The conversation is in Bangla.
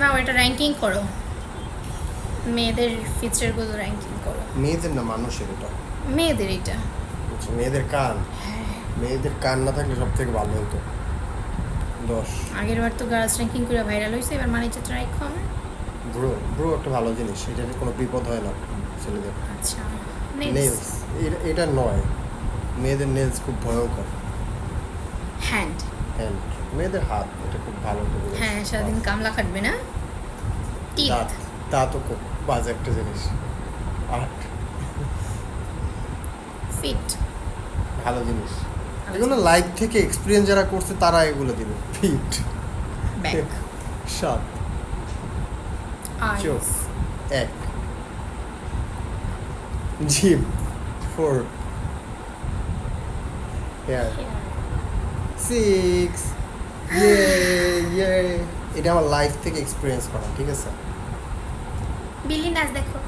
না ওটা র্যাঙ্কিং করো, মেয়েদের ফিচারগুলো র্যাঙ্কিং করো। মেয়েদের না, মানুষের এটা। মেয়েদের এটা আচ্ছা, মেয়েদের কান। মেয়েদের কান না থাকলে সব থেকে ভালো হতো। 10। আগের বার তো গার্লস র্যাঙ্কিং করে ভাইরাল হয়েছে, এবার মানিচে ট্রাই কমে। ব্রো ব্রো একটা ভালো জিনিস, এটার কোনো বিপদ হয় না ছেলেদের। আচ্ছা নেলস, এটা নয়, মেয়েদের নেলস খুব ভয়ঙ্কর। হ্যান্ড, হ্যান্ড, মেয়েদের হাত, এটা খুব ভালো একটা জিনিস। হ্যাঁ সারাদিন কামলা খাটবে না। টিথ, দাঁত, দাঁতও খুব বাজে একটা জিনিস। আর্ট, ফিট, ভালো জিনিস। ভালো এগুলো জিনিস। লাইফ থেকে এক্সপিরিয়েন্স যারা করছে তারা এগুলো দিবে। ফিট, ব্যাক, 7, চোখ, আইস, 1, জিম, 4, হেয়ার, 6, ইয়ে। এটা আমার লাইফ থেকে এক্সপিরিয়েন্স করা, ঠিক আছে? বিলি নাচ দেখো।